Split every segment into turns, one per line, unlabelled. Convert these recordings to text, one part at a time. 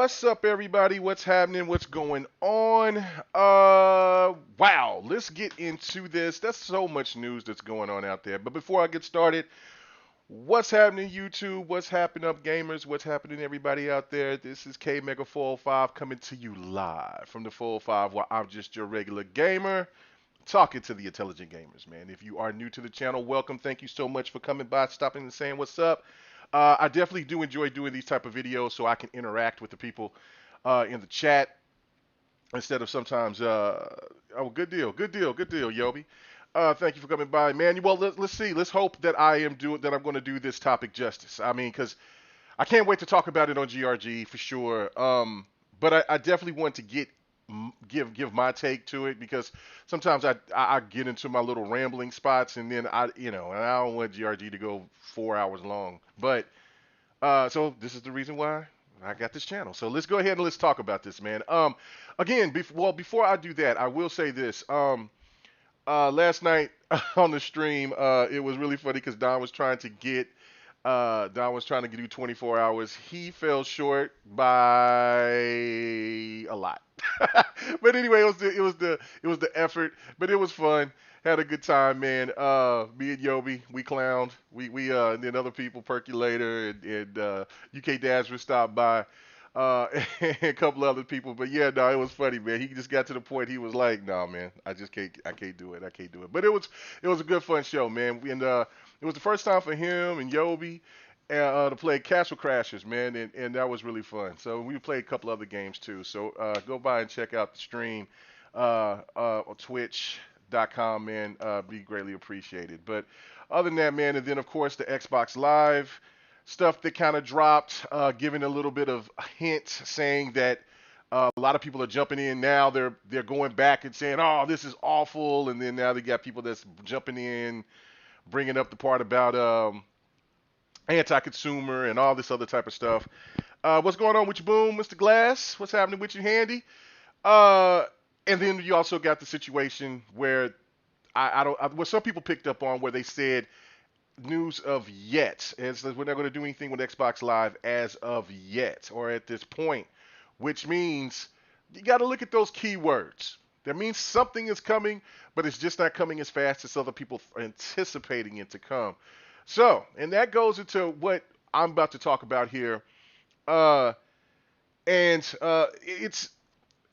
What's up, everybody? What's happening? What's going on? Wow, let's get into this. There's so much news that's going on out there. But before I get started, what's happening, YouTube? What's happening, up gamers? What's happening, everybody out there? This is K Mega 405 coming to you live from the 405, while I'm just your regular gamer talking to the intelligent gamers, man. If you are new to the channel, welcome. Thank you so much for coming by, stopping and saying what's up. I definitely do enjoy doing these type of videos so I can interact with the people in the chat instead of sometimes, oh, good deal, good deal, good deal, Yobi. Thank you for coming by, man. Well, let's see. Let's hope that I'm going to do this topic justice. I mean, because I can't wait to talk about it on GRG for sure. But I definitely want to give my take to it because sometimes I get into my little rambling spots and then and I don't want GRG to go 4 hours long. But so this is the reason why I got this channel. So let's go ahead and let's talk about this, man. Again, before I do that, I will say this. Last night on the stream, it was really funny because Don was trying to do 24 hours. He fell short by a lot. But anyway, it was the effort, but it was fun. Had a good time, man. Me and Yobi, we clowned. We and then other people, Percolator and UK Dazra stopped by. And a couple other people, but yeah, no, it was funny, man. He just got to the point he was like, "No, man, I can't do it, I can't do it." But it was a good fun show, man. And it was the first time for him and Yobi to play Castle Crashers, man, and that was really fun. So we played a couple other games too. So go by and check out the stream on Twitch.com, man. Be greatly appreciated. But other than that, man, and then of course the Xbox Live stuff that kind of dropped, giving a little bit of a hint, saying that a lot of people are jumping in now. They're going back and saying, "Oh, this is awful," and then now they got people that's jumping in, bringing up the part about anti-consumer and all this other type of stuff. What's going on with you, Boom, Mr. Glass? What's happening with you, Handy? Uh, and then you also got the situation where what some people picked up on where they said news of yet, as we're not going to do anything with Xbox Live as of yet or at this point, which means you got to look at those keywords. That means something is coming, but it's just not coming as fast as other people are anticipating it to come. So, and that goes into what I'm about to talk about here. Uh, and it's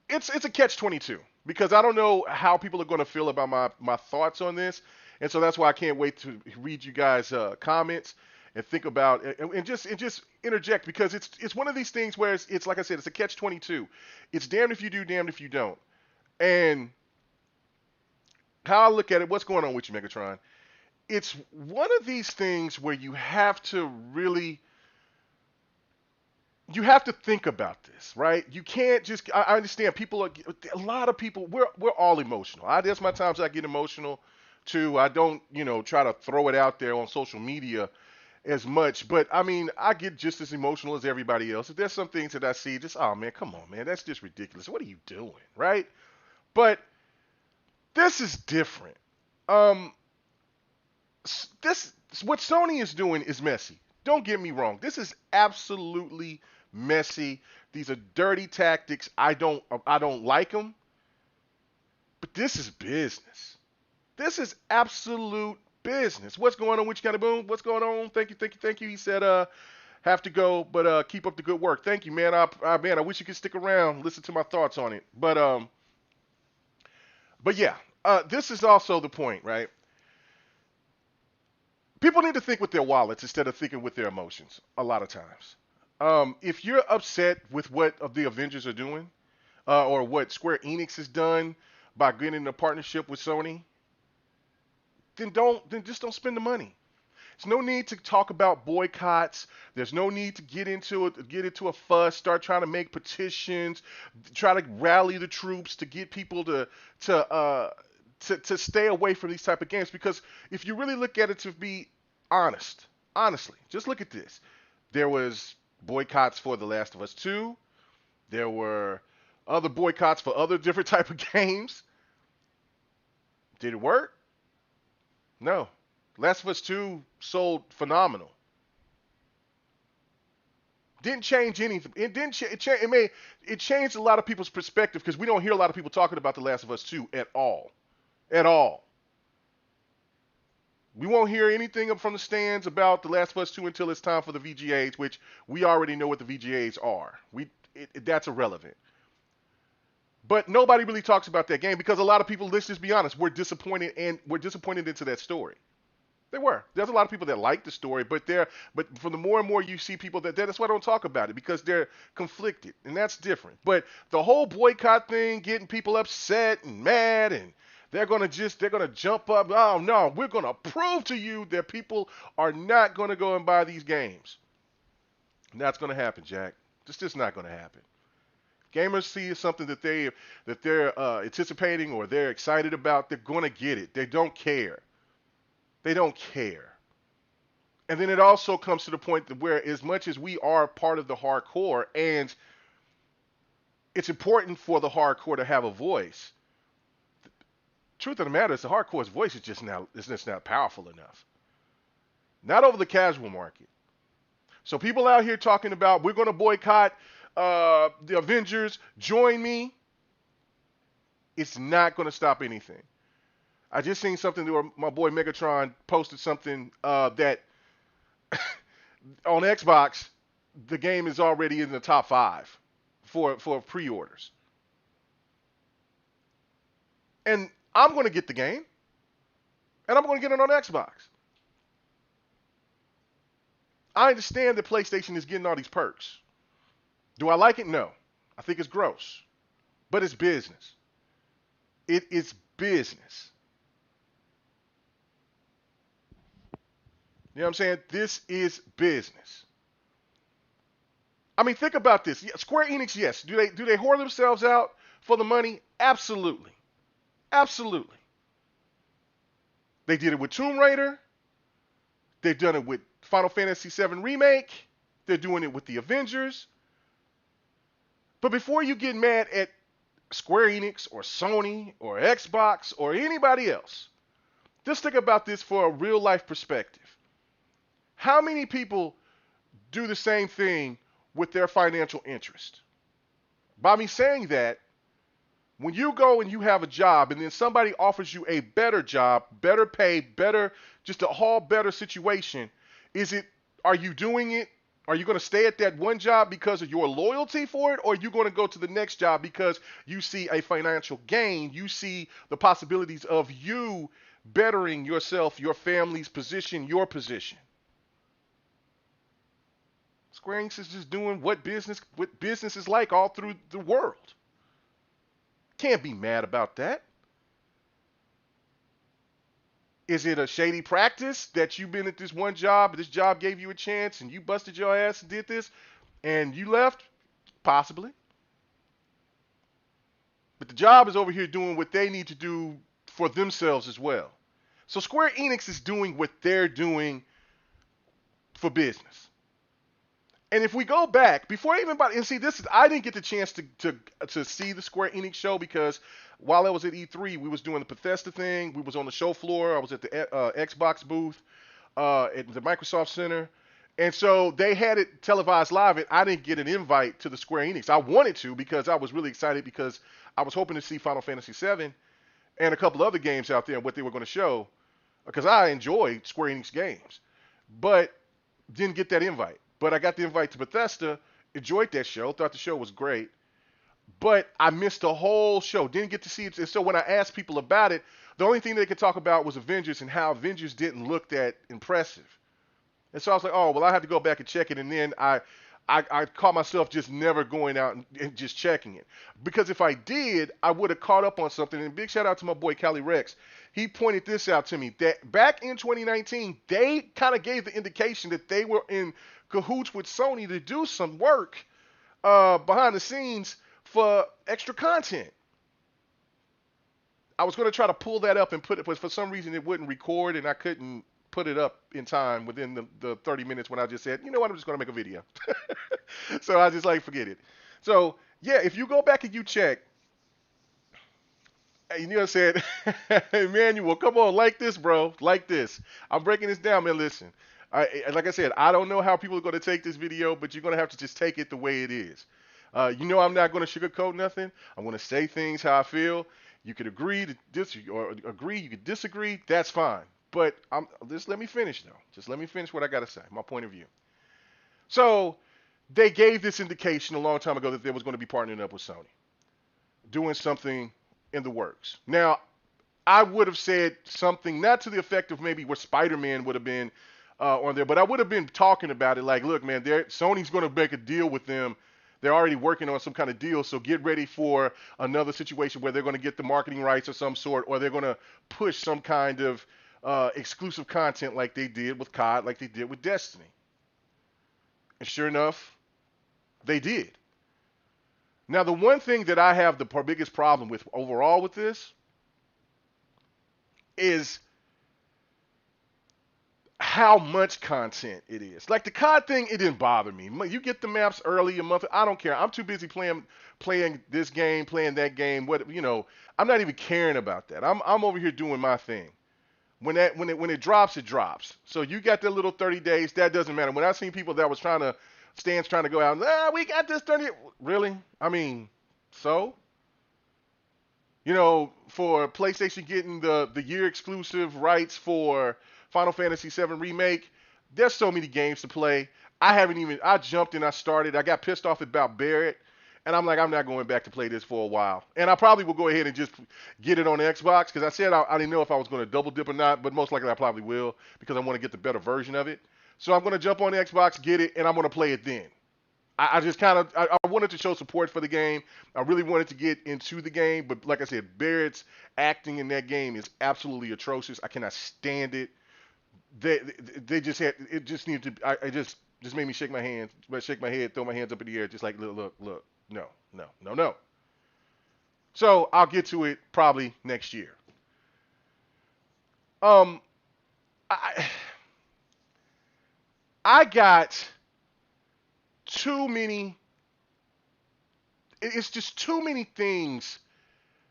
a catch-22 because I don't know how people are going to feel about my thoughts on this, and so that's why I can't wait to read you guys' comments and think about and just interject because it's one of these things where it's like I said, it's a catch-22. It's damned if you do, damned if you don't. And how I look at it, what's going on with you, Megatron? It's one of these things where you have to think about this, right? You can't just. I understand people are. A lot of people. We're all emotional. There's my times I get emotional, too. I don't, try to throw it out there on social media as much, but I mean, I get just as emotional as everybody else. If there's some things that I see, just oh man, come on, man, that's just ridiculous. What are you doing, right? But this is different. Um, this what Sony is doing is messy. Don't get me wrong. This is absolutely messy. These are dirty tactics. I don't like them. But this is business. This is absolute business. What's going on with you, kind of boom? What's going on? Thank you, thank you, thank you. He said, have to go, but keep up the good work. Thank you, man. Man, I wish you could stick around, listen to my thoughts on it. But yeah, this is also the point, right? People need to think with their wallets instead of thinking with their emotions a lot of times. If you're upset with what the Avengers are doing, or what Square Enix has done by getting in a partnership with Sony, then just don't spend the money. There's no need to talk about boycotts. There's no need to get into a fuss, start trying to make petitions, try to rally the troops to get people to uh, to stay away from these type of games. Because if you really look at it, to be honestly, just look at this. There was boycotts for The Last of Us 2. There were other boycotts for other different type of games. Did it work? No. Last of Us 2 sold phenomenal. Didn't change anything. It didn't. It changed a lot of people's perspective because we don't hear a lot of people talking about The Last of Us 2 at all. At all. We won't hear anything from the stands about The Last of Us 2 until it's time for the VGAs, which we already know what the VGAs are. That's irrelevant. But nobody really talks about that game because a lot of people, let's just be honest, were disappointed into that story. They were. There's a lot of people that like the story, but for the more and more you see people that's why I don't talk about it because they're conflicted, and that's different. But the whole boycott thing, getting people upset and mad, and they're gonna jump up. Oh no, we're gonna prove to you that people are not gonna go and buy these games. And that's gonna happen, Jack. It's just not gonna happen. Gamers see something that they're anticipating or they're excited about, they're gonna get it. They don't care. They don't care. And then it also comes to the point that where as much as we are part of the hardcore and it's important for the hardcore to have a voice, the truth of the matter is the hardcore's voice is just not powerful enough. Not over the casual market. So people out here talking about we're going to boycott the Avengers, join me. It's not going to stop anything. I just seen something where my boy Megatron posted something that on Xbox, the game is already in the top 5 for pre-orders. And I'm going to get the game, and I'm going to get it on Xbox. I understand that PlayStation is getting all these perks. Do I like it? No. I think it's gross. But it's business. It is business. You know what I'm saying? This is business. I mean, think about this. Square Enix, yes. Do they whore themselves out for the money? Absolutely. Absolutely. They did it with Tomb Raider. They've done it with Final Fantasy VII Remake. They're doing it with the Avengers. But before you get mad at Square Enix or Sony or Xbox or anybody else, just think about this for a real life perspective. How many people do the same thing with their financial interest? By me saying that, when you go and you have a job and then somebody offers you a better job, better pay, just a whole better situation, are you doing it? Are you going to stay at that one job because of your loyalty for it? Or are you going to go to the next job because you see a financial gain? You see the possibilities of you bettering yourself, your family's position, your position. Square Enix is just doing what business is like all through the world. Can't be mad about that. Is it a shady practice that you've been at this one job, this job gave you a chance and you busted your ass and did this and you left? Possibly. But the job is over here doing what they need to do for themselves as well. So Square Enix is doing what they're doing for business. And if we go back before and see this is I didn't get the chance to see the Square Enix show because while I was at E3 we was doing the Bethesda thing. We was on the show floor. I was at the Xbox booth at the Microsoft Center, and so they had it televised live. And I didn't get an invite to the Square Enix. I wanted to because I was really excited because I was hoping to see Final Fantasy VII and a couple other games out there and what they were going to show because I enjoyed Square Enix games, but didn't get that invite. But I got the invite to Bethesda, enjoyed that show, thought the show was great, but I missed the whole show, didn't get to see it. And so when I asked people about it, the only thing they could talk about was Avengers and how Avengers didn't look that impressive. And so I was like, oh, well, I have to go back and check it. And then I caught myself just never going out and just checking it. Because if I did, I would have caught up on something. And big shout out to my boy Cali Rex. He pointed this out to me, that back in 2019, they kind of gave the indication that they were in cahoots with Sony to do some work behind the scenes for extra content. I was going to try to pull that up and put it, but for some reason it wouldn't record and I couldn't put it up in time within the 30 minutes when I just said, you know what, I'm just going to make a video. So I just forget it. So yeah, if you go back and you check, you know what I said, Emmanuel, come on, like this, bro, like this. I'm breaking this down, man, listen. Like I said, I don't know how people are going to take this video, but you're going to have to just take it the way it is. I'm not going to sugarcoat nothing. I'm going to say things how I feel. You could agree to or agree. You could disagree. That's fine. But just let me finish though. Just let me finish what I got to say. My point of view. So they gave this indication a long time ago that they was going to be partnering up with Sony, doing something in the works. Now, I would have said something not to the effect of maybe what Spider-Man would have been on there, but I would have been talking about it like, look, man, Sony's going to make a deal with them. They're already working on some kind of deal, so get ready for another situation where they're going to get the marketing rights of some sort, or they're going to push some kind of exclusive content like they did with COD, like they did with Destiny. And sure enough, they did. Now, the one thing that I have the biggest problem with overall with this is how much content it is. Like the COD thing, it didn't bother me. You get the maps early a month. I don't care. I'm too busy playing this game, playing that game. I'm not even caring about that. I'm over here doing my thing. When it drops, it drops. So you got that little 30 days. That doesn't matter. When I seen people that was trying to go out, we got this 30. Really? I mean, so. For PlayStation getting the year exclusive rights for Final Fantasy VII Remake, there's so many games to play. I jumped and I started. I got pissed off about Barrett, and I'm like, I'm not going back to play this for a while. And I probably will go ahead and just get it on the Xbox, because I said I didn't know if I was going to double dip or not, but most likely I probably will, because I want to get the better version of it. So I'm going to jump on the Xbox, get it, and I'm going to play it then. I just I wanted to show support for the game. I really wanted to get into the game, but like I said, Barrett's acting in that game is absolutely atrocious. I cannot stand it. They just had it. Just needed to. I just made me shake my hands, shake my head, throw my hands up in the air, just like look, no. So I'll get to it probably next year. I got too many. It's just too many things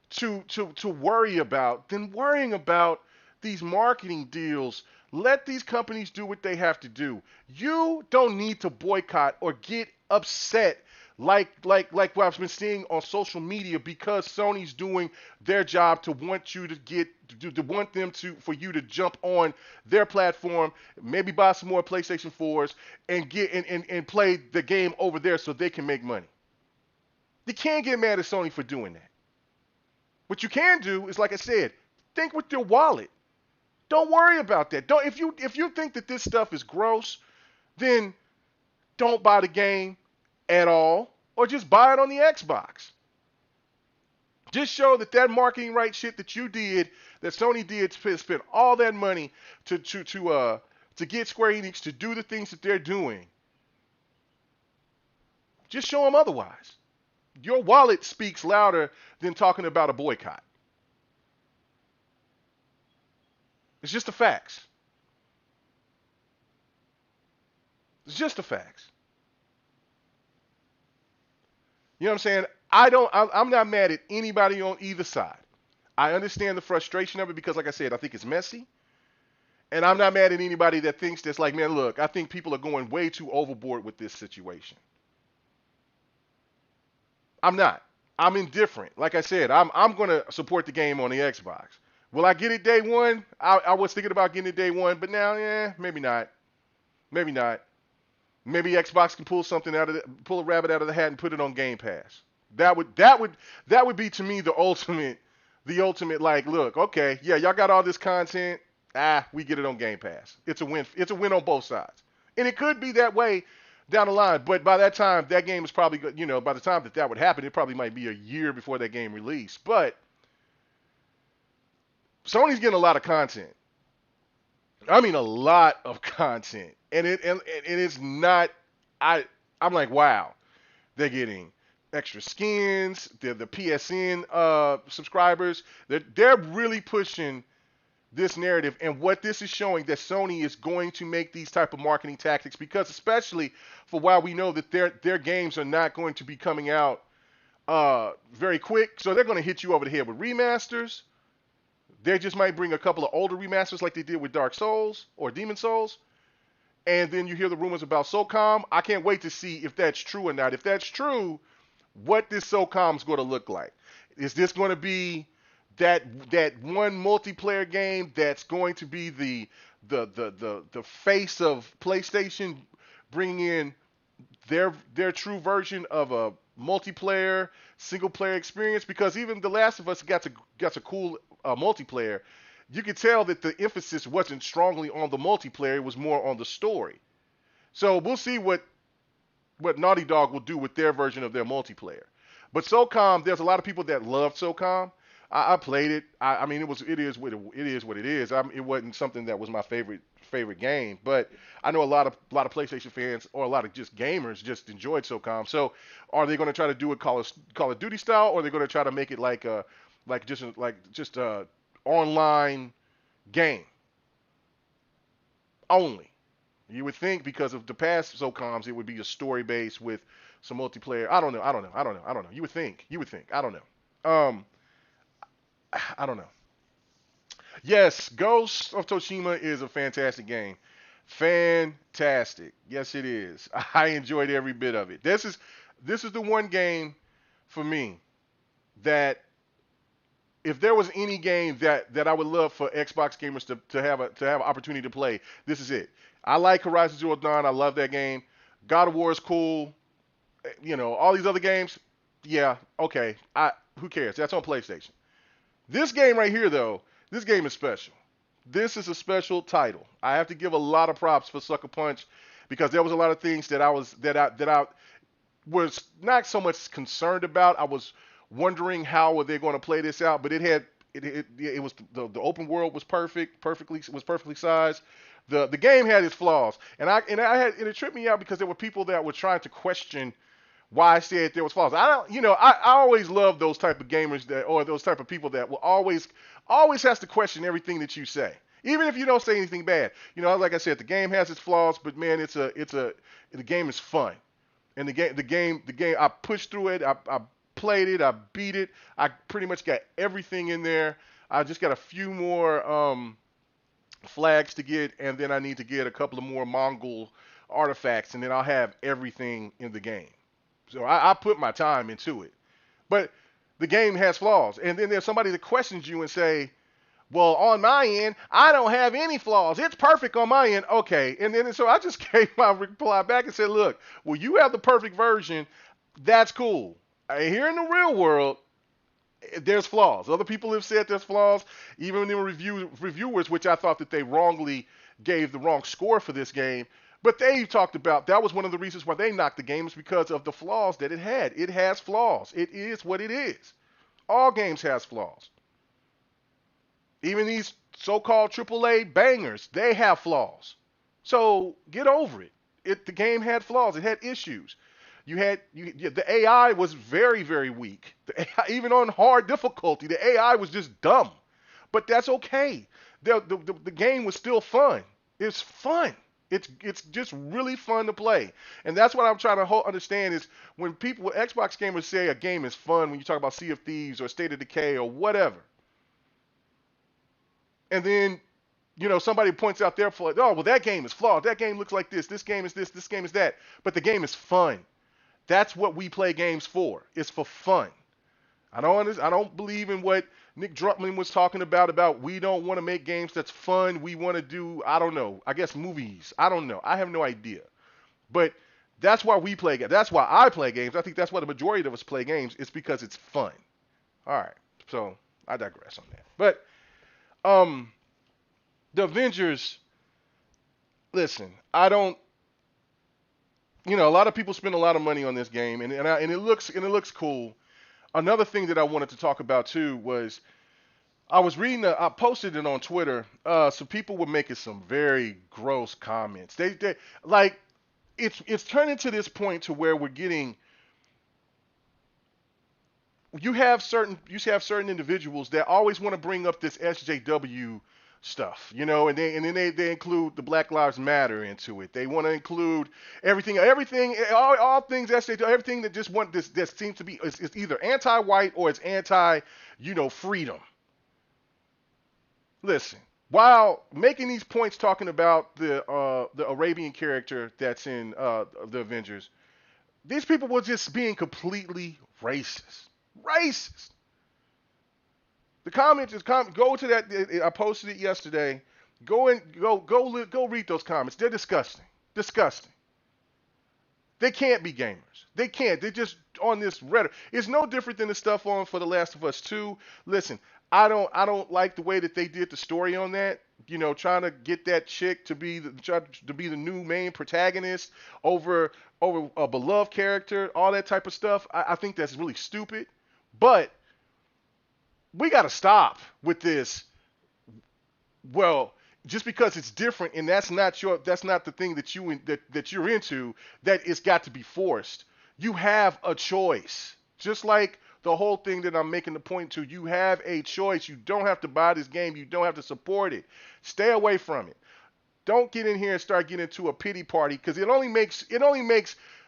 to worry about than worrying about these marketing deals. Let these companies do what they have to do. You don't need to boycott or get upset like what I've been seeing on social media, because Sony's doing their job to want you for you to jump on their platform, maybe buy some more PlayStation 4s and get and play the game over there so they can make money. You can't get mad at Sony for doing that. What you can do is, like I said, think with your wallet. Don't worry about that. If you think that this stuff is gross, then don't buy the game at all, or just buy it on the Xbox. Just show that marketing right shit that you did, that Sony did, to spend all that money to get Square Enix to do the things that they're doing. Just show them otherwise. Your wallet speaks louder than talking about a boycott. It's just the facts. It's just the facts. You know what I'm saying? I'm not mad at anybody on either side. I understand the frustration of it because, like I said, I think it's messy. And I'm not mad at anybody that thinks that's like, man, look, I think people are going way too overboard with this situation. I'm not. I'm indifferent. Like I said, I'm going to support the game on the Xbox. Will I get it day one? I was thinking about getting it day one, but now, maybe not. Maybe not. Maybe Xbox can pull a rabbit out of the hat and put it on Game Pass. That would be to me the ultimate like, look, okay, yeah, y'all got all this content. We get it on Game Pass. It's a win. It's a win on both sides. And it could be that way down the line, but by that time, that game is probably, by the time that would happen, it probably might be a year before that game released. But Sony's getting a lot of content. I mean, a lot of content, and it's not. I'm like, wow, they're getting extra skins. They're the PSN subscribers. They're really pushing this narrative, and what this is showing, that Sony is going to make these type of marketing tactics, because especially for while we know that their games are not going to be coming out very quick, so they're going to hit you over the head with remasters. They just might bring a couple of older remasters like they did with Dark Souls or Demon Souls. and then you hear the rumors about SOCOM. I can't wait to see if that's true or not. If that's true, what this SOCOM's going to look like. Is this going to be that one multiplayer game that's going to be the face of PlayStation, bringing in their true version of a multiplayer single player experience? Because even The Last of Us got a cool multiplayer. You could tell that the emphasis wasn't strongly on the multiplayer; it was more on the story. So we'll see what Naughty Dog will do with their version of their multiplayer. But SOCOM, there's a lot of people that love SOCOM. I played it. I mean, it is what it is. It wasn't something that was my favorite game, but I know a lot of PlayStation fans or a lot of just gamers just enjoyed SOCOM. So, are they going to try to do it Call of Duty style, or are they going to try to make it like just a online game only? You would think because of the past SOCOMs, it would be a story based with some multiplayer. I don't know. You would think. I don't know. I don't know. Yes, Ghost of Tsushima is a fantastic game. Fantastic. Yes, it is. I enjoyed every bit of it. This is the one game for me that if there was any game that I would love for Xbox gamers to have an opportunity to play, this is it. I like Horizon Zero Dawn. I love that game. God of War is cool. All these other games, yeah, okay. Who cares? That's on PlayStation. This game right here, though, this game is special. This is a special title. I have to give a lot of props for Sucker Punch because there was a lot of things that I was not so much concerned about. I was wondering how were they going to play this out, but it was the open world was perfectly sized. The game had its flaws, and it tripped me out because there were people that were trying to question why I said there was flaws. I always love those type of gamers or those type of people that will always has to question everything that you say, even if you don't say anything bad. Like I said, the game has its flaws, but man, the game is fun, and the game I pushed through it. I played it. I beat it. I pretty much got everything in there. I just got a few more flags to get, and then I need to get a couple of more Mongol artifacts, and then I'll have everything in the game. So I put my time into it. But the game has flaws. And then there's somebody that questions you and say, well, on my end, I don't have any flaws. It's perfect on my end. Okay. And then so I just gave my reply back and said, look, well, you have the perfect version. That's cool. Here in the real world, there's flaws. Other people have said there's flaws. Even in reviewers, which I thought that they wrongly gave the wrong score for this game. But they talked about that was one of the reasons why they knocked the game is because of the flaws that it had. It has flaws. It is what it is. All games has flaws. Even these so-called AAA bangers, they have flaws. So get over it. The game had flaws. It had issues. The AI was very, very weak. Even on hard difficulty, the AI was just dumb. But that's okay. The game was still fun. It's fun. It's just really fun to play. And that's what I'm trying to understand is when Xbox gamers say a game is fun, when you talk about Sea of Thieves or State of Decay or whatever, and then, somebody points out their flaw. Oh, well, that game is flawed. That game looks like this. This game is this. This game is that. But the game is fun. That's what we play games for. It's for fun. I don't believe in what Nick Druckmann was talking about we don't want to make games that's fun. We want to do, I don't know, I guess movies. I don't know. I have no idea. But that's why we play games. That's why I play games. I think that's why the majority of us play games. It's because it's fun. All right. So I digress on that. But the Avengers, listen, I don't, a lot of people spend a lot of money on this game, and it looks cool. Another thing that I wanted to talk about too was I was reading. I posted it on Twitter. So people were making some very gross comments. They like it's turning to this point to where we're getting. You have certain individuals that always want to bring up this SJW stuff, and then they include the Black Lives Matter into it. They want to include everything, all things SJW, everything that just want this that seems to be it's either anti-white or it's anti, freedom. Listen, while making these points talking about the Arabian character that's in the Avengers, these people were just being completely racist. Racist. The comments is go to that. I posted it yesterday. Go read those comments. They're disgusting. Disgusting. They can't be gamers. They can't. They're just on this rhetoric. It's no different than the stuff on for The Last of Us 2. Listen, I don't like the way that they did the story on that. You know, trying to get that chick to be the new main protagonist over a beloved character, all that type of stuff. I think that's really stupid. But we got to stop with this. Well, just because it's different and that's not the thing that you're into, that it's got to be forced. You have a choice. Just like the whole thing that I'm making the point to, you have a choice. You don't have to buy this game. You don't have to support it. Stay away from it. Don't get in here and start getting into a pity party, because it only makes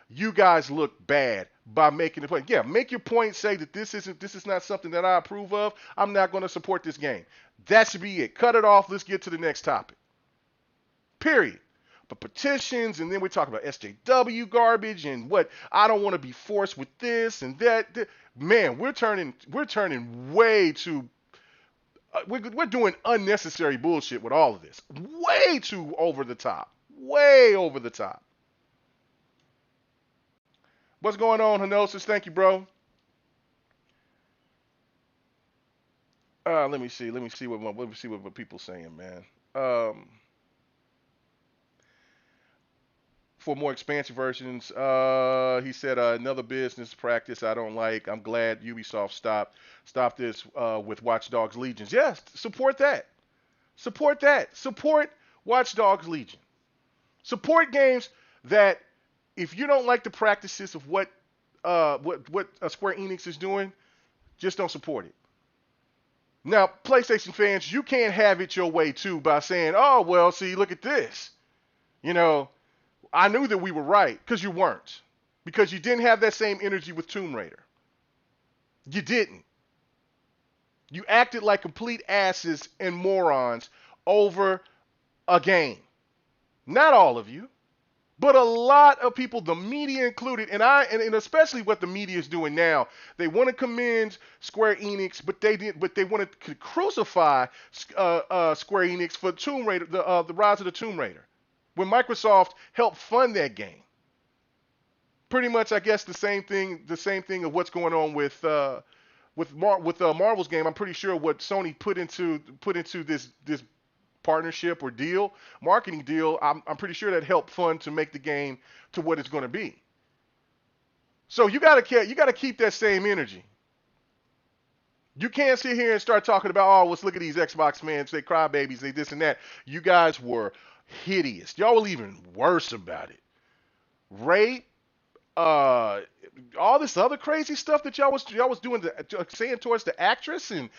you guys look bad by making the point. Yeah, make your point. Say that this is not something that I approve of. I'm not going to support this game. That should be it. Cut it off. Let's get to the next topic. Period. But petitions, and then we talk about SJW garbage and what I don't want to be forced with this and that. Man, we're turning way too. We're doing unnecessary bullshit with all of this. Way too over the top. Way over the top. What's going on, Henosis? Thank you, bro. Let me see what people saying, man. For more expansion versions, he said another business practice I don't like. I'm glad Ubisoft stopped this with Watch Dogs Legions. Yes, support that. Support that. Support Watch Dogs Legion. Support games that, if you don't like the practices of what Square Enix is doing, just don't support it. Now, PlayStation fans, you can't have it your way too by saying, "Oh, well, see, look at this." You know, I knew that we were right, because you weren't. Because you didn't have that same energy with Tomb Raider. You didn't. You acted like complete asses and morons over a game. Not all of you, but a lot of people, the media included, and especially what the media is doing now. They want to commend Square Enix, but they want to crucify Square Enix for Tomb Raider, the Rise of the Tomb Raider, when Microsoft helped fund that game. Pretty much, I guess the same thing of what's going on with Marvel's game. I'm pretty sure what Sony put into this partnership or deal, marketing deal, I'm pretty sure that helped fund to make the game to what it's going to be. So you gotta keep that same energy. You can't sit here and start talking about, oh, let's look at these Xbox fans, they crybabies, they this and that. You guys were hideous. Y'all were even worse about it. Rape, all this other crazy stuff that y'all was doing, saying towards the actress, and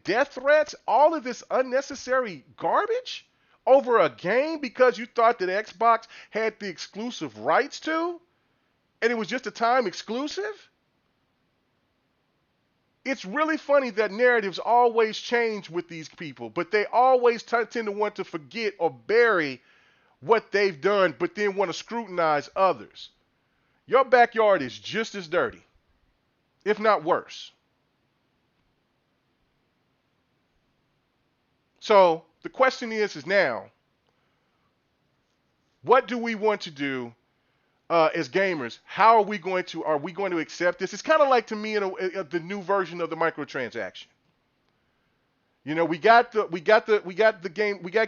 death threats, all of this unnecessary garbage over a game because you thought that Xbox had the exclusive rights to, and it was just a time exclusive. It's really funny that narratives always change with these people, but they always tend to want to forget or bury what they've done, but then want to scrutinize others. Your backyard is just as dirty, if not worse. So the question is now, what do we want to do as gamers? How are we going to accept this? It's kind of like, to me, the new version of the microtransaction. You know, we got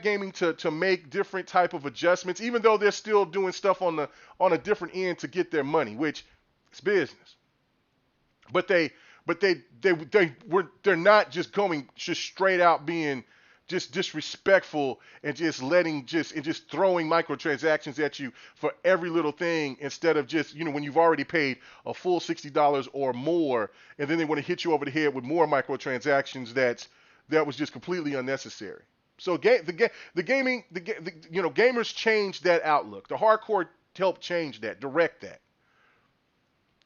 gaming to make different type of adjustments, even though they're still doing stuff on a different end to get their money, which is business. But they're not just going just straight out being just disrespectful and just throwing microtransactions at you for every little thing, instead of just, when you've already paid a full $60 or more, and then they want to hit you over the head with more microtransactions that was just completely unnecessary. So gamers changed that outlook. The hardcore helped change that, direct that.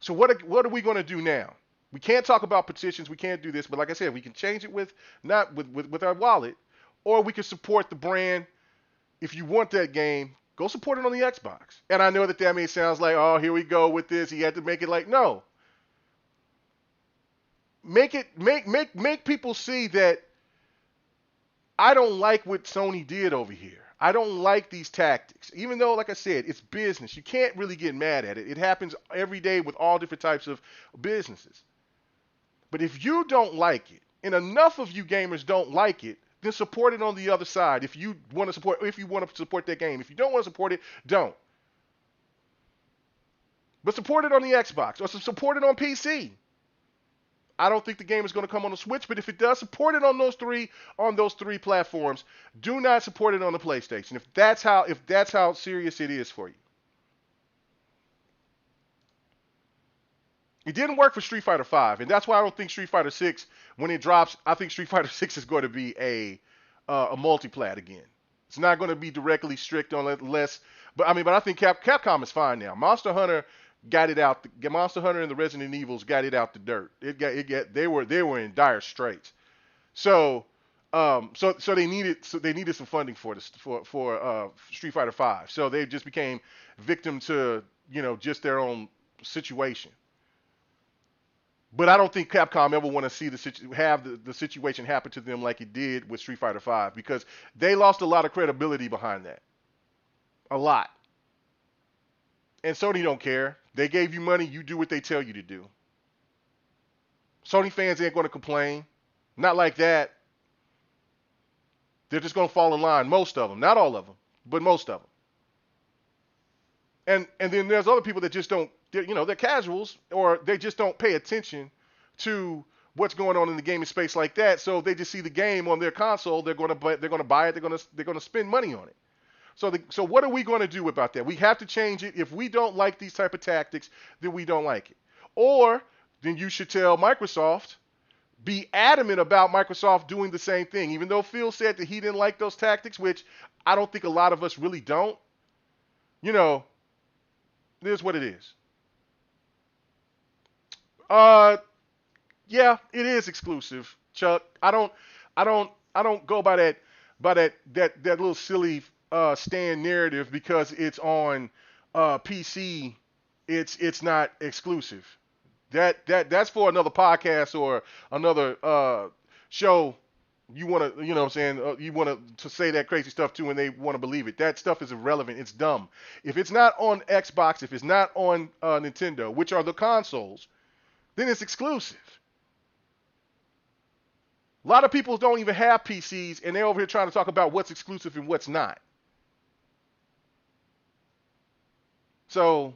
So what are we going to do now? We can't talk about petitions. We can't do this. But like I said, we can change it with our wallet, or we can support the brand. If you want that game, go support it on the Xbox. And I know that may sound like, oh, here we go with this. He had to make it like, no. Make people see that I don't like what Sony did over here. I don't like these tactics. Even though, like I said, it's business. You can't really get mad at it. It happens every day with all different types of businesses. But if you don't like it, and enough of you gamers don't like it, then support it on the other side. If you want to support that game. If you don't want to support it, don't. But support it on the Xbox or support it on PC. I don't think the game is going to come on the Switch, but if it does, support it on those three platforms. Do not support it on the PlayStation. If that's how serious it is for you. It didn't work for Street Fighter V, and that's why I don't think Street Fighter VI, when it drops, I think Street Fighter VI is going to be a multiplat again. It's not going to be directly strict on it, less, but I think Capcom is fine now. Monster Hunter got it out. Monster Hunter and the Resident Evils got it out the dirt. They were in dire straits. So they needed some funding for Street Fighter V. So they just became victim to just their own situation. But I don't think Capcom ever want to see the situation happen to them like it did with Street Fighter V, because they lost a lot of credibility behind that. A lot. And Sony don't care. They gave you money, you do what they tell you to do. Sony fans ain't going to complain. Not like that. They're just going to fall in line. Most of them. Not all of them, but most of them. And then there's other people that just don't, they're casuals, or they just don't pay attention to what's going on in the gaming space like that. So they just see the game on their console. They're going to buy it. They're going to spend money on it. So what are we going to do about that? We have to change it. If we don't like these type of tactics, then we don't like it. Or then you should tell Microsoft, be adamant about Microsoft doing the same thing. Even though Phil said that he didn't like those tactics, which I don't think a lot of us really don't. It is what it is. Yeah, it is exclusive, Chuck. I don't go by that little silly stand narrative because it's on PC. It's not exclusive. That's for another podcast or another show. You want to, what I'm saying, you want to say that crazy stuff too, and they want to believe it. That stuff is irrelevant. It's dumb. If it's not on Xbox, if it's not on Nintendo, which are the consoles, then it's exclusive. A lot of people don't even have PCs, and they're over here trying to talk about what's exclusive and what's not. So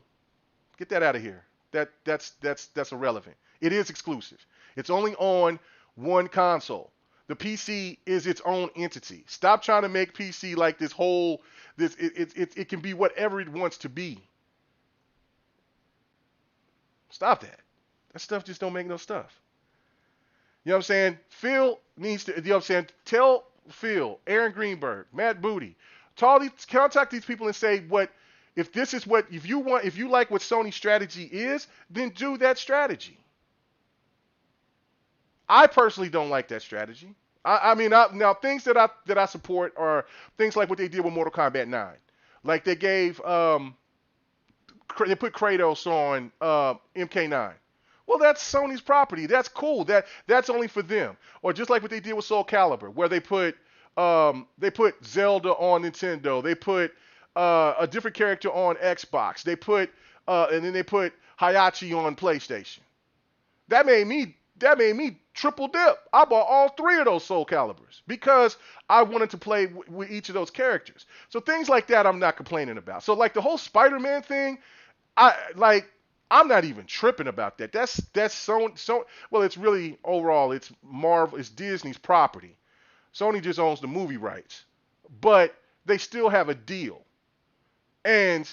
get that out of here. That's irrelevant. It is exclusive. It's only on one console. The PC is its own entity. Stop trying to make PC like it can be whatever it wants to be. Stop that. That stuff just don't make no stuff. You know what I'm saying? Phil needs to, tell Phil, Aaron Greenberg, Matt Booty, contact these people and say if you like what Sony's strategy is, then do that strategy. I personally don't like that strategy. Now things that I support are things like what they did with Mortal Kombat 9. Like they put Kratos on MK9. Well, that's Sony's property. That's cool. That's only for them. Or just like what they did with Soul Calibur, where they put Zelda on Nintendo. They put a different character on Xbox. They put and then they put Hayachi on PlayStation. That made me triple dip. I bought all three of those Soul Caliburs because I wanted to play with each of those characters. So things like that I'm not complaining about. So like the whole Spider-Man thing, I'm not even tripping about that. That's Sony. Well, it's really overall it's Marvel, it's Disney's property. Sony just owns the movie rights, but they still have a deal, and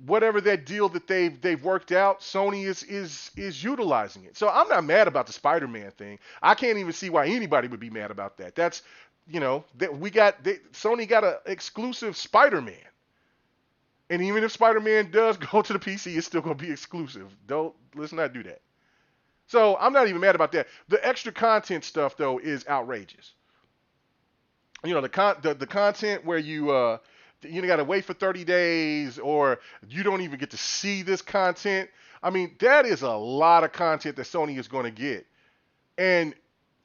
whatever that deal that they've worked out, Sony is utilizing it. So I'm not mad about the Spider-Man thing. I can't even see why anybody would be mad about that. That's Sony got an exclusive Spider-Man. And even if Spider-Man does go to the PC, it's still going to be exclusive. Let's not do that. So I'm not even mad about that. The extra content stuff, though, is outrageous. the content where you got to wait for 30 days or you don't even get to see this content. I mean, that is a lot of content that Sony is going to get. And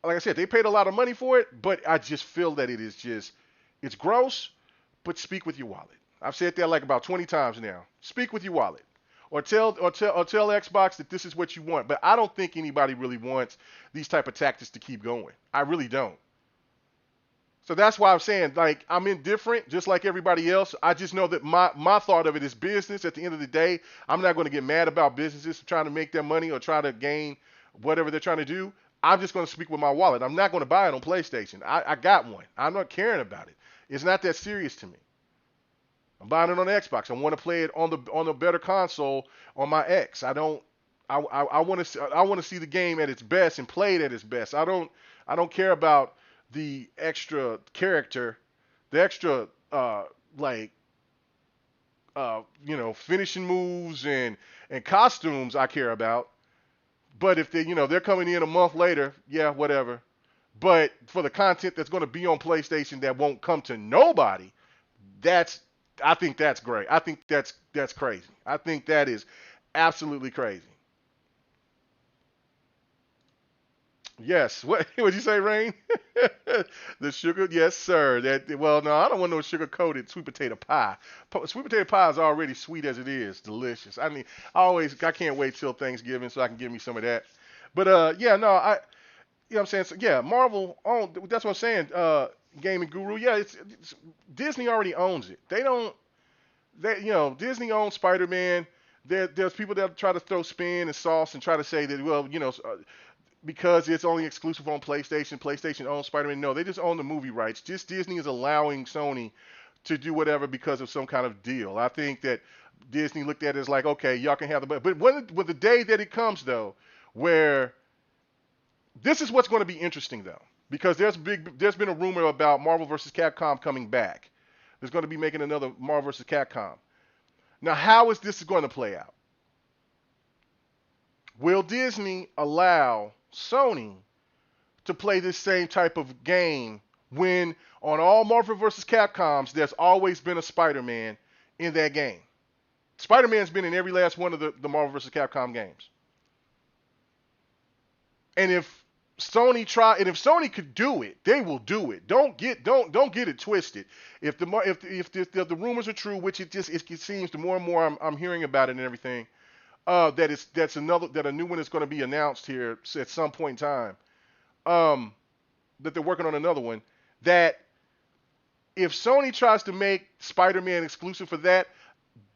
like I said, they paid a lot of money for it, but I just feel that it's gross, but speak with your wallet. I've said that like about 20 times now. Speak with your wallet. Or tell Xbox that this is what you want. But I don't think anybody really wants these type of tactics to keep going. I really don't. So that's why I'm saying, like, I'm indifferent, just like everybody else. I just know that my thought of it is business. At the end of the day, I'm not going to get mad about businesses trying to make their money or try to gain whatever they're trying to do. I'm just going to speak with my wallet. I'm not going to buy it on PlayStation. I got one. I'm not caring about it. It's not that serious to me. I'm buying it on the Xbox. I want to play it on the better console on my X. I don't. I want to see the game at its best and play it at its best. I don't care about the extra character, the extra like finishing moves and costumes I care about. But if they're coming in a month later, yeah, whatever. But for the content that's going to be on PlayStation that won't come to nobody, that's I think that's great. I think that's crazy. I think that is absolutely crazy. Yes. What would you say, Rain? The sugar? Yes, sir. Well, no, I don't want no sugar coated sweet potato pie. Sweet potato pie is already sweet as it is, delicious. I mean, I can't wait till Thanksgiving so I can give me some of that. But yeah, no, you know what I'm saying? So, yeah, Marvel that's what I'm saying. Gaming Guru, yeah, it's Disney already owns it. Disney owns Spider-Man. There's people that try to throw spin and sauce and try to say that, well, because it's only exclusive on PlayStation. PlayStation owns Spider-Man. No, they just own the movie rights. Just Disney is allowing Sony to do whatever because of some kind of deal. I think that Disney looked at it as like, okay, y'all can have the, but when the day that it comes though, where this is what's going to be interesting though, because there's been a rumor about Marvel vs. Capcom coming back. There's going to be making another Marvel vs. Capcom. Now, how is this going to play out? Will Disney allow Sony to play this same type of game when on all Marvel vs. Capcoms there's always been a Spider-Man in that game? Spider-Man's been in every last one of the Marvel vs. Capcom games. And if Sony could do it, they will do it. Don't get it twisted. If the rumors are true, which it seems the more and more I'm hearing about it and everything, that a new one is going to be announced here at some point in time. That they're working on another one. That if Sony tries to make Spider-Man exclusive for that,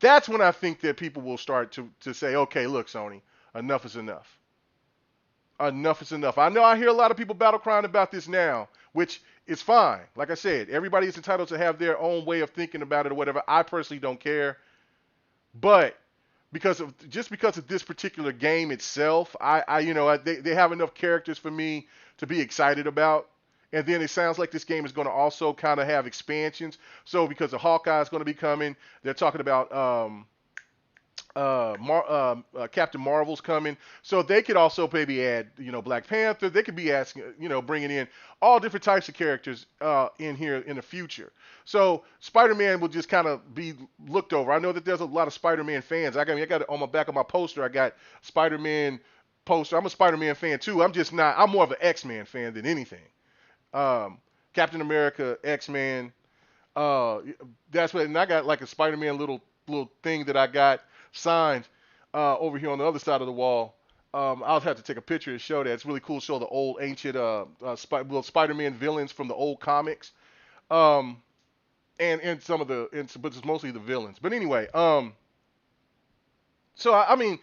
that's when I think that people will start to say, okay, look, Sony, enough is enough. Enough is enough. I know I hear a lot of people battle crying about this now, which is fine. Like I said, everybody is entitled to have their own way of thinking about it or whatever. I personally don't care. But because of this particular game itself, they have enough characters for me to be excited about. And then it sounds like this game is going to also kind of have expansions. So because the Hawkeye is going to be coming, they're talking about Captain Marvel's coming, so they could also maybe add, Black Panther. They could be asking, bringing in all different types of characters in here in the future. So Spider-Man will just kind of be looked over. I know that there's a lot of Spider-Man fans. I got it on my back of my poster. I got Spider-Man poster. I'm a Spider-Man fan too. I'm more of an X-Men fan than anything. Captain America, X-Men. That's what, and I got like a Spider-Man little thing that I got signed over here on the other side of the wall. I'll have to take a picture and show that. It's really cool to show the old ancient Spider-Man villains from the old comics. And some of but it's mostly the villains. But anyway, so I mean,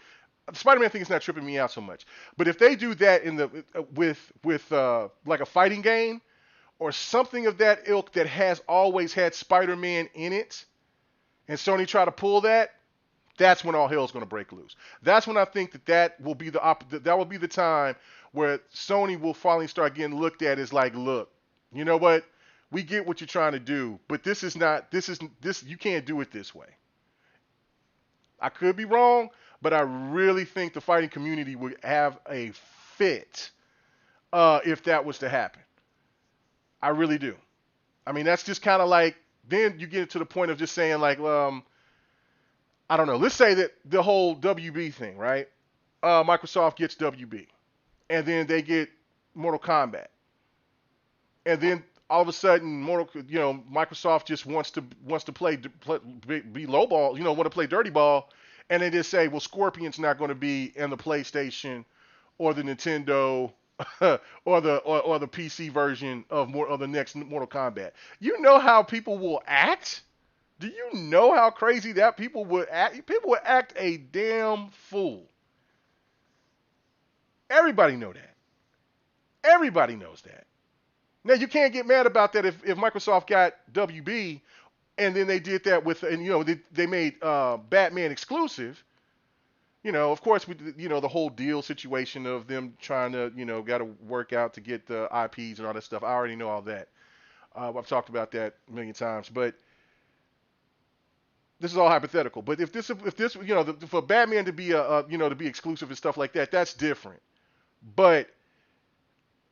the Spider-Man thing is not tripping me out so much. But if they do that with like a fighting game or something of that ilk that has always had Spider-Man in it, and Sony try to pull that, that's when all hell's going to break loose. That's when I think that will be the time where Sony will finally start getting looked at as like, look, you know what? We get what you're trying to do, but this you can't do it this way. I could be wrong, but I really think the fighting community would have a fit if that was to happen. I really do. I mean, that's just kind of like then you get to the point of just saying like, I don't know. Let's say that the whole WB thing, right? Microsoft gets WB, and then they get Mortal Kombat, and then all of a sudden, Microsoft just wants to be lowball, want to play dirty ball, and they just say, well, Scorpion's not going to be in the PlayStation or the Nintendo or the PC version of the next Mortal Kombat. You know how people will act? Do you know how crazy that people would act? People would act a damn fool. Everybody know that. Everybody knows that. Now you can't get mad about that if Microsoft got WB and then they did that with and they made Batman exclusive. Of course the whole deal situation of them trying to got to work out to get the IPs and all that stuff. I already know all that. I've talked about that a million times, but this is all hypothetical. But if this for Batman to be to be exclusive and stuff like that, that's different. But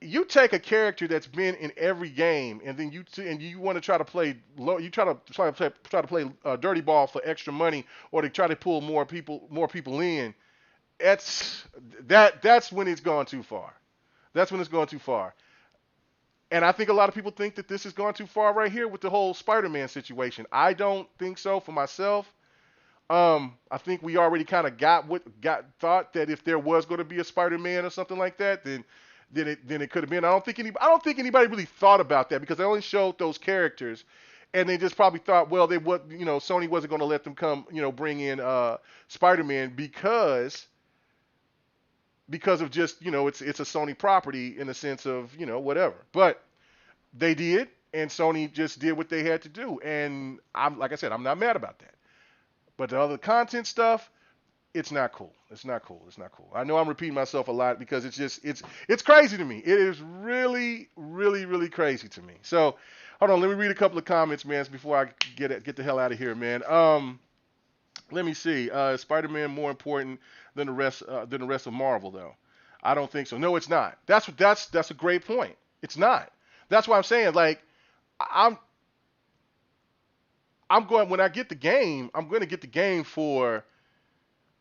you take a character that's been in every game, and then you want to try to play low, you try to play dirty ball for extra money, or to try to pull more people in. That's when it's gone too far. That's when it's gone too far. And I think a lot of people think that this has gone too far right here with the whole Spider-Man situation. I don't think so for myself. I think we already kind of thought that if there was going to be a Spider-Man or something like that, then it could have been. I don't think anybody really thought about that because they only showed those characters, and they just probably thought, well, Sony wasn't going to let them come, bring in Spider-Man because of just it's a Sony property in the sense of whatever. But they did, and Sony just did what they had to do, and like I said, I'm not mad about that. But the other content stuff, it's not cool. It's not cool. It's not cool. I know I'm repeating myself a lot because it's crazy to me. It is really, really, really crazy to me. So hold on, let me read a couple of comments, man, before I get the hell out of here, man. Let me see. Spider-Man more important than the rest of Marvel, though. I don't think so. No, it's not. That's a great point. It's not. That's why I'm saying, like, I'm going when I get the game, I'm going to get the game for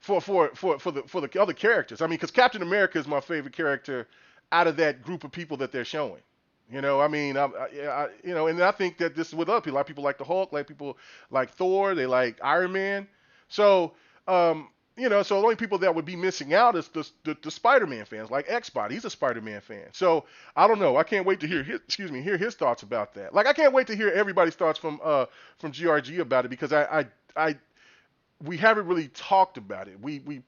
the other characters. I mean, because Captain America is my favorite character out of that group of people that they're showing. I mean, and I think that this is with other people. A lot of people like the Hulk, like people like Thor, they like Iron Man. So, so the only people that would be missing out is the Spider-Man fans, like Xbot. He's a Spider-Man fan. So I don't know. I can't wait to hear his thoughts about that. Like I can't wait to hear everybody's thoughts from GRG about it because we haven't really talked about it. We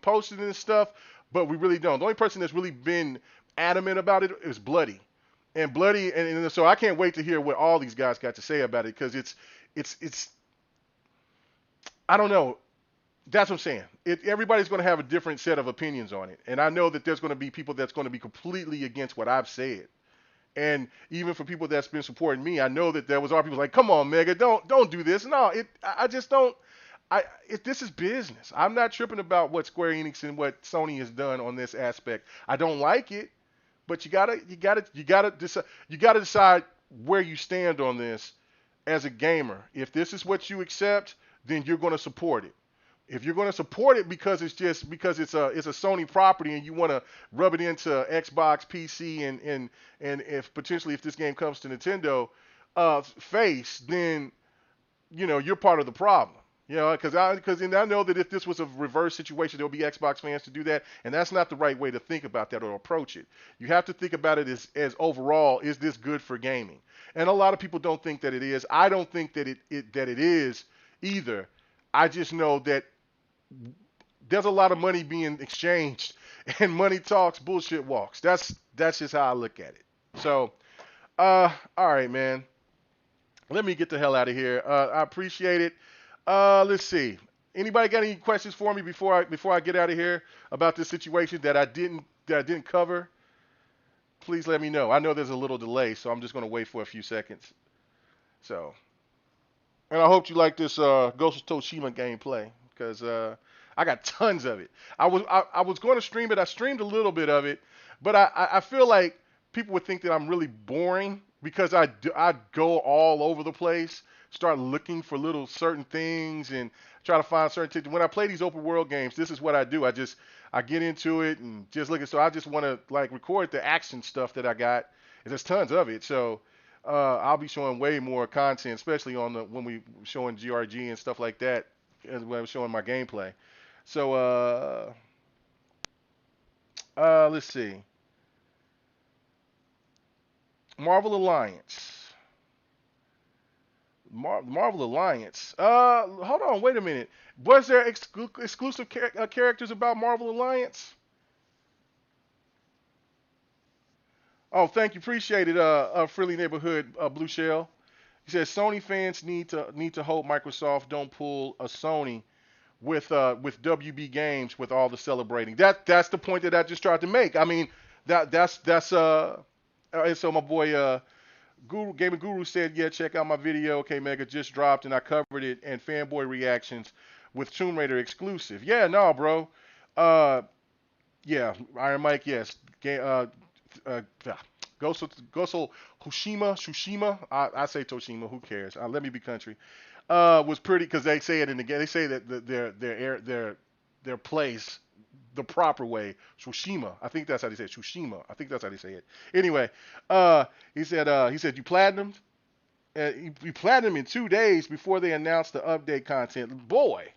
posted and stuff, but we really don't. The only person that's really been adamant about it is Bloody. And Bloody, and so I can't wait to hear what all these guys got to say about it because it's I don't know. That's what I'm saying. Everybody's going to have a different set of opinions on it. And I know that there's going to be people that's going to be completely against what I've said. And even for people that's been supporting me, I know that there was all people like, come on, Mega, don't do this. No, I just don't. This is business. I'm not tripping about what Square Enix and what Sony has done on this aspect. I don't like it, but you gotta decide where you stand on this as a gamer. If this is what you accept, then you're going to support it. If you're going to support it because it's a Sony property and you want to rub it into Xbox, PC, and if this game comes to Nintendo face, then you're part of the problem. Because I know that if this was a reverse situation, there'll be Xbox fans to do that, and that's not the right way to think about that or approach it. You have to think about it as overall, is this good for gaming? And a lot of people don't think that it is. I don't think that it is either. I just know that there's a lot of money being exchanged, and money talks, bullshit walks. That's just how I look at it. So, all right, man. Let me get the hell out of here. I appreciate it. Let's see. Anybody got any questions for me before I get out of here about this situation that I didn't cover? Please let me know. I know there's a little delay, so I'm just going to wait for a few seconds. So, and I hope you like this Ghost of Tsushima gameplay because I got tons of it. I was going to stream it. I streamed a little bit of it, but I feel like people would think that I'm really boring because I go all over the place, start looking for little certain things and try to find certain things. When I play these open world games, this is what I do. I get into it and just look at. So I just want to like record the action stuff that I got. And there's tons of it. So I'll be showing way more content, especially on the when we showing GRG and stuff like that, as when I'm showing my gameplay. So let's see. Marvel Alliance. Marvel Alliance. Hold on, wait a minute. Was there exclusive characters about Marvel Alliance? Oh, thank you, appreciate it. Friendly neighborhood, Blue Shell. He says Sony fans need to hope Microsoft don't pull a Sony with WB Games with all the celebrating. That's the point that I just tried to make. I mean, that's and so my boy Guru Gaming Guru said, yeah, check out my video. Okay, Mega just dropped and I covered it and fanboy reactions with Tomb Raider exclusive. Yeah, no, bro. Uh, yeah, Iron Mike, yes. Uh, Goso Tsushima. I say Toshima. Who cares? Let me be country. Was pretty because they say it in the game. They say that their place the proper way. Tsushima. I think that's how they say it. Tsushima. I think that's how they say it. Anyway, he said you platinumed. You platinumed in 2 days before they announced the update content. Boy,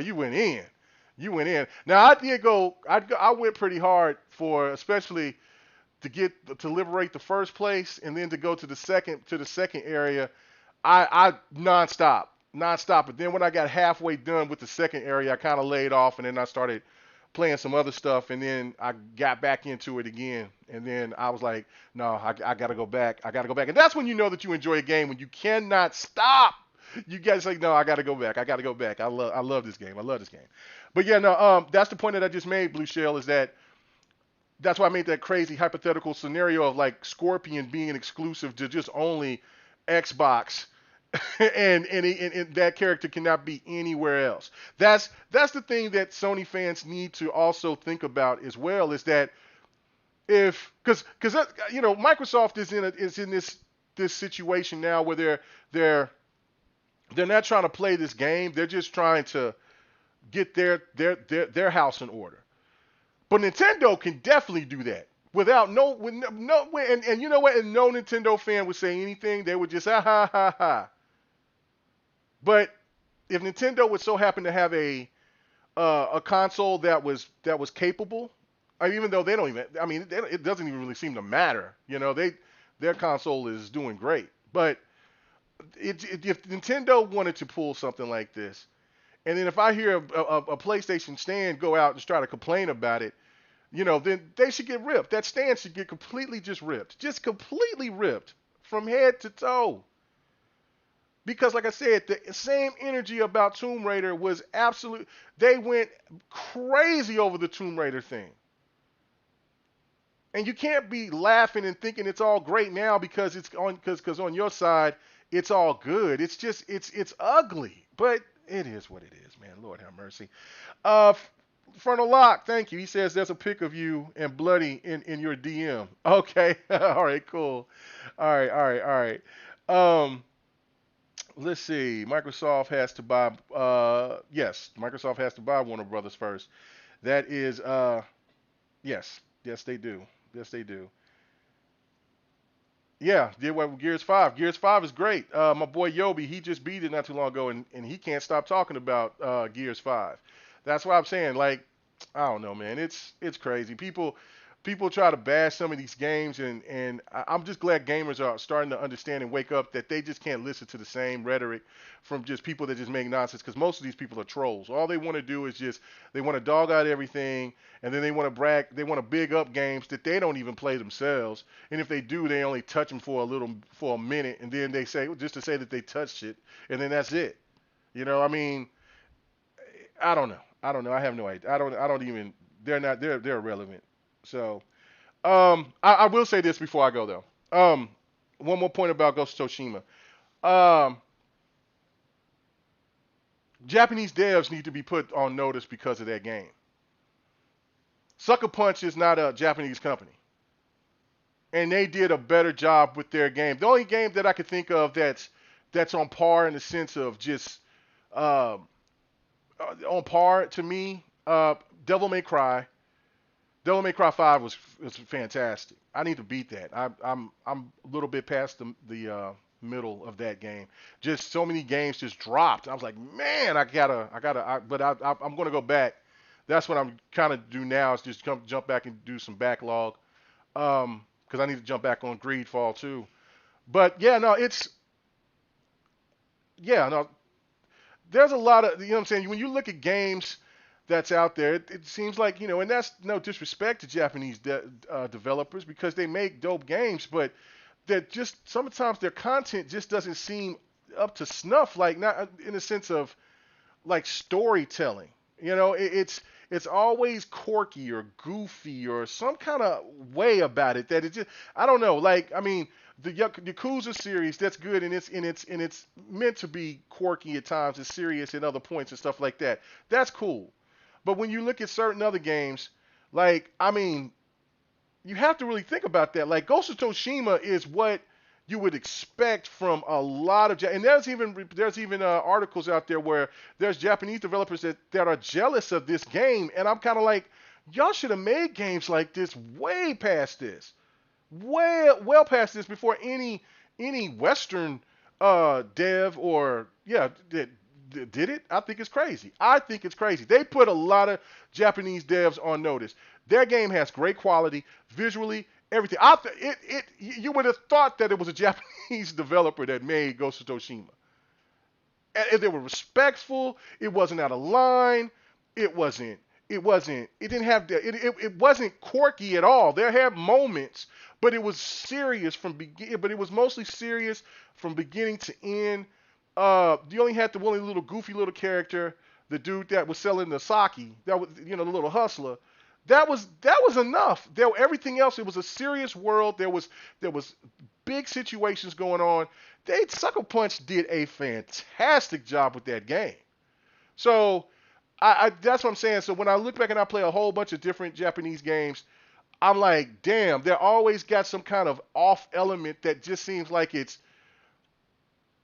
you went in. You went in. Now I did go. I went pretty hard for, especially to get to liberate the first place, and then to go to the second area. I nonstop. But then when I got halfway done with the second area, I kind of laid off, and then I started playing some other stuff, and then I got back into it again, and then I was like, no, I gotta go back. And that's when you know that you enjoy a game, when you cannot stop. You guys like, no, I gotta go back. I love this game. I love this game. But yeah, no, that's the point that I just made, Blue Shell, is that that's why I made that crazy hypothetical scenario of like Scorpion being exclusive to just only Xbox, and that character cannot be anywhere else. That's the thing that Sony fans need to also think about as well, is that if because Microsoft is in this situation now where they're not trying to play this game. They're just trying to get their house in order. But Nintendo can definitely do that without and you know what? And no Nintendo fan would say anything. They would just ha ha ha. But if Nintendo would so happen to have a console that was capable, I mean, even though they don't even, I mean, it doesn't even really seem to matter. Their console is doing great. But if Nintendo wanted to pull something like this, and then if I hear a PlayStation stand go out and try to complain about it, then they should get ripped. That stand should get completely just completely ripped from head to toe. Because, like I said, the same energy about Tomb Raider was absolute. They went crazy over the Tomb Raider thing. And you can't be laughing and thinking it's all great now because because on your side it's all good. It's just it's ugly, but it is what it is, man. Lord have mercy. Frontal Lock, thank you. He says there's a pic of you and Bloody in your DM. Okay, all right, cool. All right. Let's see. Microsoft has to buy. Yes, Microsoft has to buy Warner Brothers first. That is yes, they do. Yes, they do. Yeah, did what with Gears 5. Gears 5 is great. My boy Yobi, he just beat it not too long ago, and he can't stop talking about Gears 5. That's why I'm saying, like, I don't know, man. It's crazy. People try to bash some of these games, and I'm just glad gamers are starting to understand and wake up that they just can't listen to the same rhetoric from just people that just make nonsense, because most of these people are trolls. All they want to do is just, they want to dog out everything, and then they want to brag, they want to big up games that they don't even play themselves, and if they do, they only touch them for a minute, and then they say, just to say that they touched it, and then that's it. I mean, I don't know. I have no idea. I don't even, they're irrelevant. So, I will say this before I go though. One more point about Ghost of Tsushima. Um, Japanese devs need to be put on notice because of that game. Sucker Punch is not a Japanese company. and they did a better job with their game. The only game that I could think of that's on par in the sense of just uh, on par to me, Devil May Cry. Devil May Cry 5 was fantastic. I need to beat that. I'm a little bit past the middle of that game. Just so many games just dropped. I was like, man, I'm gonna go back. That's what I'm kind of do now is just jump back and do some backlog. Because I need to jump back on Greedfall too. But yeah, no, no, there's a lot of, you know what I'm saying? When you look at games that's out there, it seems like, and that's no disrespect to Japanese developers because they make dope games, but that just sometimes their content just doesn't seem up to snuff, like not in the sense of like storytelling. It's always quirky or goofy or some kind of way about it that it just I don't know. Like I mean, the Yakuza series that's good and it's meant to be quirky at times and serious at other points and stuff like that. That's cool. But when you look at certain other games, like I mean, you have to really think about that. Like Ghost of Tsushima is what you would expect from a lot of and there's even articles out there where there's Japanese developers that are jealous of this game, and I'm kind of like, y'all should have made games like this way past this, way well past this before any Western dev or yeah did it. I think it's crazy. I think it's crazy. They put a lot of Japanese devs on notice. Their game has great quality visually. Everything. You would have thought that it was a Japanese developer that made Ghost of Tsushima. And they were respectful. It wasn't out of line. It wasn't. It wasn't. It didn't have. It wasn't quirky at all. There had moments, but it was serious from begin. But it was mostly serious from beginning to end. You only had the one little goofy little character, the dude that was selling the sake. That was the little hustler. That was enough. Everything else, it was a serious world. There was big situations going on. Sucker Punch did a fantastic job with that game. So that's what I'm saying. So when I look back and I play a whole bunch of different Japanese games, I'm like, damn, they always got some kind of off element that just seems like it's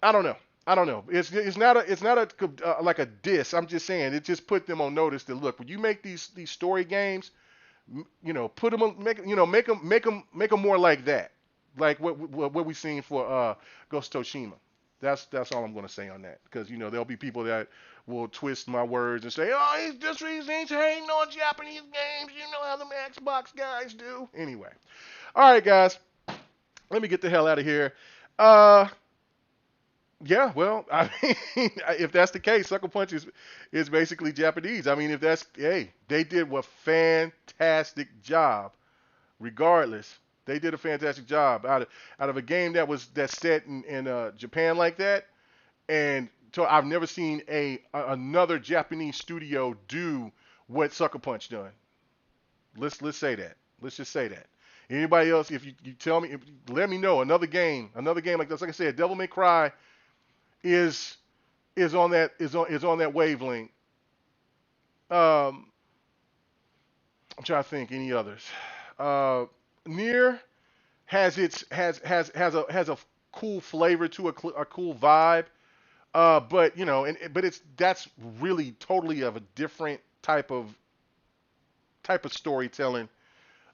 I don't know. I don't know. It's not like a diss. I'm just saying it just put them on notice that look, when you make these story games, put them on, make them more like that, like what we seen for Ghost of Tsushima. That's all I'm gonna say on that because there'll be people that will twist my words and say, oh, he's hating on Japanese games. You know how them Xbox guys do. Anyway, all right, guys, let me get the hell out of here. Yeah, well, I mean, if that's the case, Sucker Punch is basically Japanese. I mean, if that's, hey, they did a fantastic job. Regardless, they did a fantastic job out of a game that's set in Japan like that, and so I've never seen another Japanese studio do what Sucker Punch done. Let's say that. Let's just say that. Anybody else? If you tell me, let me know another game like this. Like I said, Devil May Cry is on that wavelength. I'm trying to think any others. Nier has a cool flavor to a cool vibe. But that's really totally of a different type of storytelling.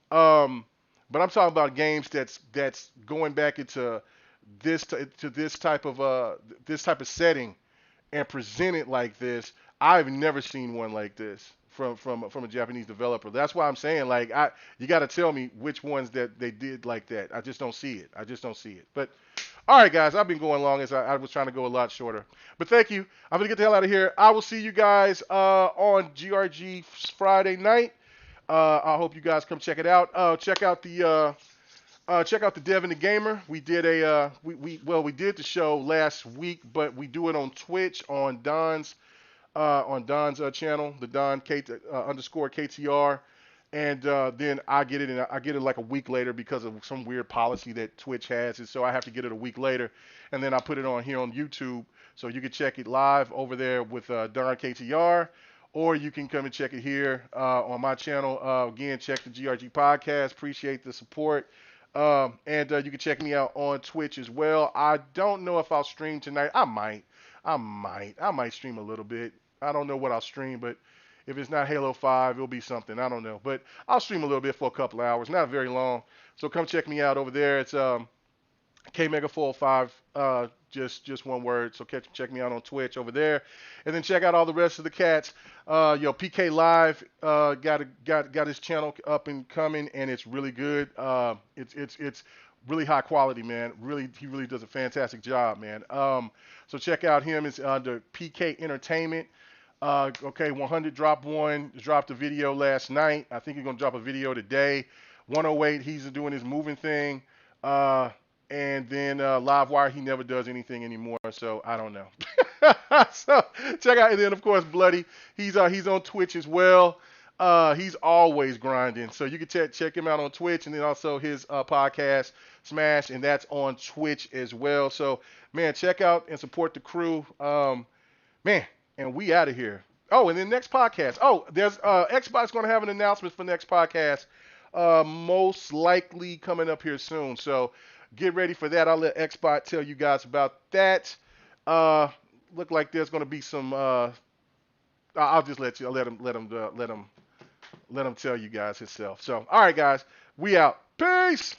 But I'm talking about games that's going back into this type of setting and present it like this. I've never seen one like this from a Japanese developer. That's why I'm saying like you got to tell me which ones that they did like that. I just don't see it. But all right, guys, I've been going long as I was trying to go a lot shorter. But thank you. I'm gonna get the hell out of here. I will see you guys on GRG Friday night. I hope you guys come check it out. Check out the Dev and the Gamer. We did we did the show last week, but we do it on Twitch on Don's channel, the Don K underscore KTR, and then I get it like a week later because of some weird policy that Twitch has, and so I have to get it a week later, and then I put it on here on YouTube, so you can check it live over there with Don KTR. Or you can come and check it here on my channel. Again, check the GRG podcast. Appreciate the support. And you can check me out on Twitch as well. I don't know if I'll stream tonight. I might stream a little bit. I don't know what I'll stream, but if it's not Halo 5, it'll be something. I don't know. But I'll stream a little bit for a couple hours, not very long. So come check me out over there. It's KMega405, just one word. So check me out on Twitch over there, and then check out all the rest of the cats. PK Live got his channel up and coming, and it's really good. It's really high quality, man. He really does a fantastic job, man. So check out him. It's under PK Entertainment. Okay, 100 dropped a video last night. I think he's gonna drop a video today. 108, he's doing his moving thing. And then Livewire, he never does anything anymore, so I don't know. So check out, and then of course Bloody, he's on Twitch as well. He's always grinding, so you can check him out on Twitch, and then also his podcast Smash, and that's on Twitch as well. So man, check out and support the crew, man. And we out of here. Oh, and then next podcast. Oh, there's Xbox going to have an announcement for next podcast, most likely coming up here soon. So get ready for that. I'll let Xbox tell you guys about that. Look like there's going to be some. I'll just let him tell you guys himself. So all right, guys, we out. Peace.